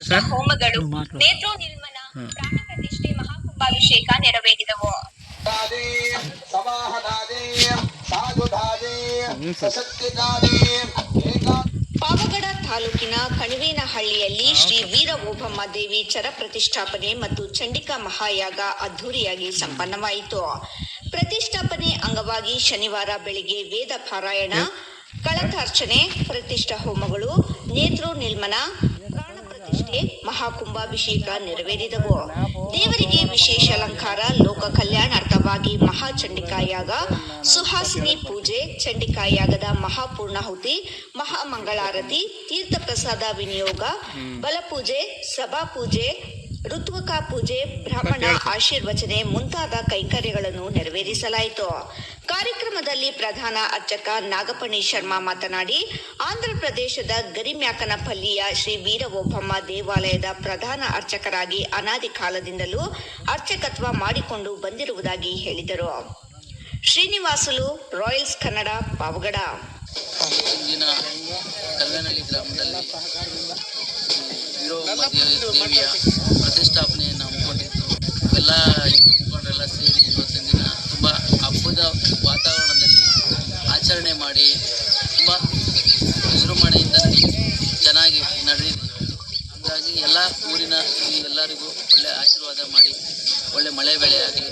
ಹೋಮಗಳು, ನೇತ್ರೋನ್ಮಿಲನ, ಪ್ರಾಣ ಪ್ರತಿಷ್ಠೆ, ಮಹಾಕುಂಭಾಭಿಷೇಕ ನೆರವೇರಿದವು. ಪಾವಗಡ ತಾಲೂಕಿನ ಕಣಿವೇನಹಳ್ಳಿಯಲ್ಲಿ ಶ್ರೀ ವೀರ ಓಬಮ್ಮ ದೇವಿ ಚರ ಪ್ರತಿಷ್ಠಾಪನೆ ಮತ್ತು ಚಂಡಿಕಾ ಮಹಾಯಾಗ ಅದ್ದೂರಿಯಾಗಿ ಸಂಪನ್ನವಾಯಿತು. ಪ್ರತಿಷ್ಠಾಪನೆ ಅಂಗವಾಗಿ ಶನಿವಾರ ಬೆಳಿಗ್ಗೆ ವೇದ ಪಾರಾಯಣ, ಕಳತಾರ್ಚನೆ, ಪ್ರತಿಷ್ಠಾ ಹೋಮಗಳು, ನೇತ್ರೋನ್ಮಿಲನ, ಪ್ರಾಣ ಪ್ರತಿಷ್ಠೆ, ಮಹಾಕುಂಭಾಭಿಷೇಕ ನೆರವೇರಿದವು. ದೇವರಿಗೆ ವಿಶೇಷ ಅಲಂಕಾರ, ಲೋಕ ಕಲ್ಯಾಣಾರ್ಥವಾಗಿ ಮಹಾಚಂಡಿಕಾಯಾಗ, ಸುಹಾಸಿನಿ ಪೂಜೆ, ಚಂಡಿಕಾಯಾಗದ ಮಹಾಪೂರ್ಣಾಹುತಿ, ಮಹಾಮಂಗಳಾರತಿ, ತೀರ್ಥ ಪ್ರಸಾದ ವಿನಿಯೋಗ, ಬಲಪೂಜೆ, ಸಭಾಪೂಜೆ, ಋತ್ವಕ ಪೂಜೆ, ಬ್ರಾಹ್ಮಣ ಆಶೀರ್ವಚನೆ ಮುಂತಾದ ಕೈಂಕರ್ಯಗಳನ್ನು ನೆರವೇರಿಸಲಾಯಿತು. ಕಾರ್ಯಕ್ರಮದಲ್ಲಿ ಪ್ರಧಾನ ಅರ್ಚಕ ನಾಗಪಣಿ ಶರ್ಮಾ ಮಾತನಾಡಿ, ಆಂಧ್ರಪ್ರದೇಶದ ಗರಿಮ್ಯಾಕನಪಲ್ಲಿಯ ಶ್ರೀ ವೀರ ಓಬಮ್ಮ ದೇವಾಲಯದ ಪ್ರಧಾನ ಅರ್ಚಕರಾಗಿ ಅನಾದಿ ಕಾಲದಿಂದಲೂ ಅರ್ಚಕತ್ವ ಮಾಡಿಕೊಂಡು ಬಂದಿರುವುದಾಗಿ ಹೇಳಿದರು. ಶ್ರೀನಿವಾಸುಲು, ರಾಯಲ್ಸ್ ಕನ್ನಡ, ಪಾವಗಡ. ಇಂದಿನ ಕಲ್ವೇನಹಳ್ಳಿ ಗ್ರಾಮದಲ್ಲಿ ವೀರೋಬಮ್ಮ ದೇವಿಯ ಪ್ರತಿಷ್ಠಾಪನೆಯನ್ನು ಹಮ್ಮಿಕೊಂಡಿದ್ದು ಎಲ್ಲ ಹಿಂದೂ ಮುಖಂಡರೆಲ್ಲ ಸೇರಿ ಇವತ್ತಿನ ದಿನ ತುಂಬ ಹಬ್ಬದ ವಾತಾವರಣದಲ್ಲಿ ಆಚರಣೆ ಮಾಡಿ ತುಂಬ ವಿಜೃಂಭಣೆಯಿಂದ ಚೆನ್ನಾಗಿ ನಡೆದಿದೆ. ಹಾಗಾಗಿ ಎಲ್ಲ ಊರಿನ ಎಲ್ಲರಿಗೂ ಒಳ್ಳೆಯ ಆಶೀರ್ವಾದ ಮಾಡಿ ಒಳ್ಳೆ ಮಳೆ ಬೆಳೆ ಆಗಲಿ,